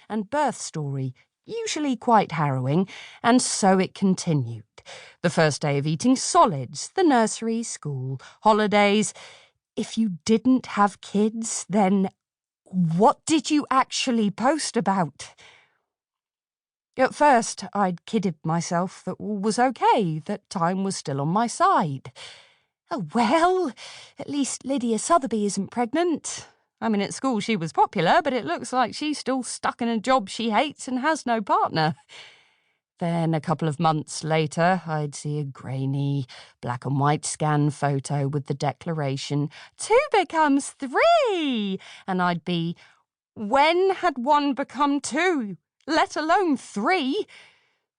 and birth story, usually quite harrowing, and so it continued. The first day of eating solids, the nursery, school, holidays. If you didn't have kids, then what did you actually post about? At first, I'd kidded myself that all was okay, that time was still on my side. Oh, well, at least Lydia Sotheby isn't pregnant. I mean, at school she was popular, but it looks like she's still stuck in a job she hates and has no partner. Then a couple of months later, I'd see a grainy, black and white scan photo with the declaration, 2 becomes 3, and I'd be, when had 1 become 2, let alone 3?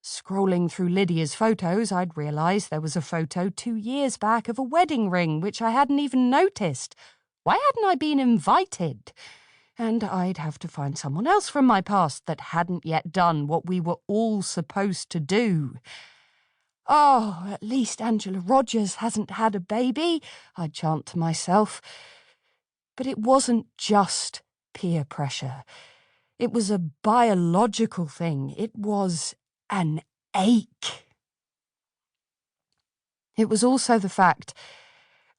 Scrolling through Lydia's photos, I'd realised there was a photo 2 years back of a wedding ring which I hadn't even noticed. Why hadn't I been invited? And I'd have to find someone else from my past that hadn't yet done what we were all supposed to do. Oh, at least Angela Rogers hasn't had a baby, I'd chant to myself. But it wasn't just peer pressure. It was a biological thing. It was an ache. It was also the fact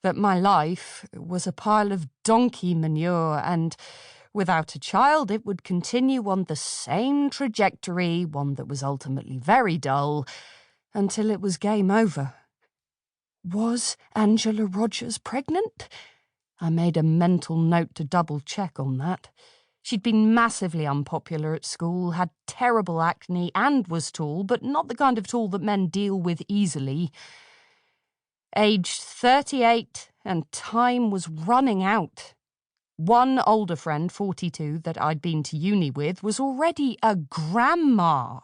that my life was a pile of donkey manure, and without a child it would continue on the same trajectory, one that was ultimately very dull, until it was game over. Was Angela Rogers pregnant? I made a mental note to double-check on that. She'd been massively unpopular at school, had terrible acne and was tall, but not the kind of tall that men deal with easily. Aged 38, and time was running out. One older friend, 42, that I'd been to uni with, was already a grandma.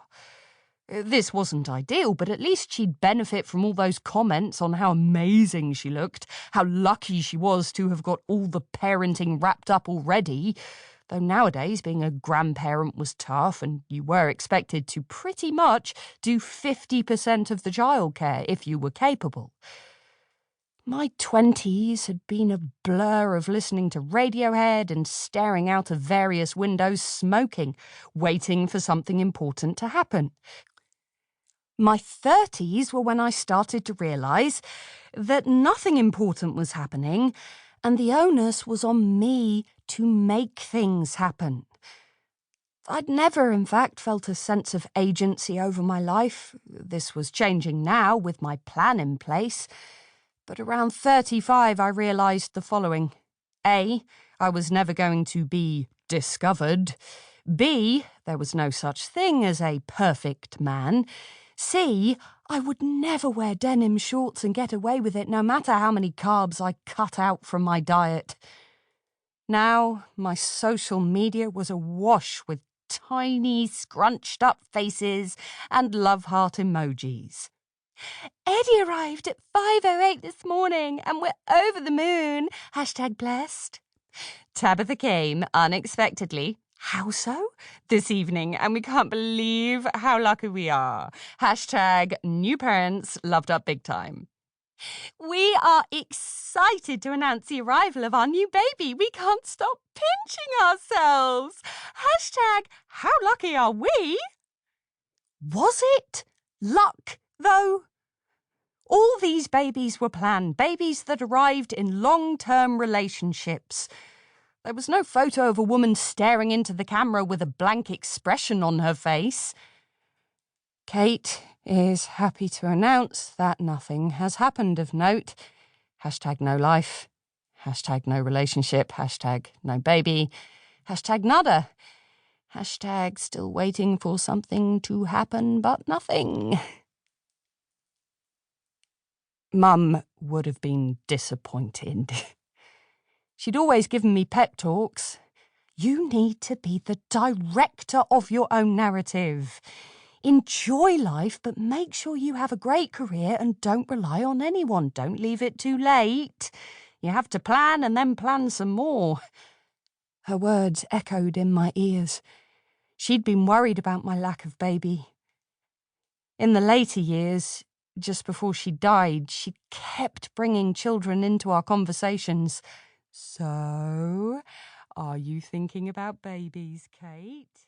This wasn't ideal, but at least she'd benefit from all those comments on how amazing she looked, how lucky she was to have got all the parenting wrapped up already. Though nowadays being a grandparent was tough and you were expected to pretty much do 50% of the childcare if you were capable. My 20s had been a blur of listening to Radiohead and staring out of various windows smoking, waiting for something important to happen. My 30s were when I started to realise that nothing important was happening and the onus was on me to make things happen. I'd never, in fact, felt a sense of agency over my life. This was changing now with my plan in place. But around 35, I realised the following. A, I was never going to be discovered. B, there was no such thing as a perfect man. C, I would never wear denim shorts and get away with it no matter how many carbs I cut out from my diet. Now, my social media was awash with tiny, scrunched-up faces and love heart emojis. Eddie arrived at 5:08 this morning and we're over the moon. #blessed. Tabitha came unexpectedly. How so? This evening, and we can't believe how lucky we are. #new parents loved up big time. We are excited to announce the arrival of our new baby. We can't stop pinching ourselves. How lucky are we? Was it luck, though? All these babies were planned, babies that arrived in long-term relationships. There was no photo of a woman staring into the camera with a blank expression on her face. Kate is happy to announce that nothing has happened of note. #no life. #no relationship. #no baby. #nada. Still waiting for something to happen, but nothing. Mum would have been disappointed. She'd always given me pep talks. You need to be the director of your own narrative. Enjoy life, but make sure you have a great career and don't rely on anyone. Don't leave it too late. You have to plan and then plan some more. Her words echoed in my ears. She'd been worried about my lack of baby. In the later years, just before she died, she kept bringing children into our conversations. So, are you thinking about babies, Kate?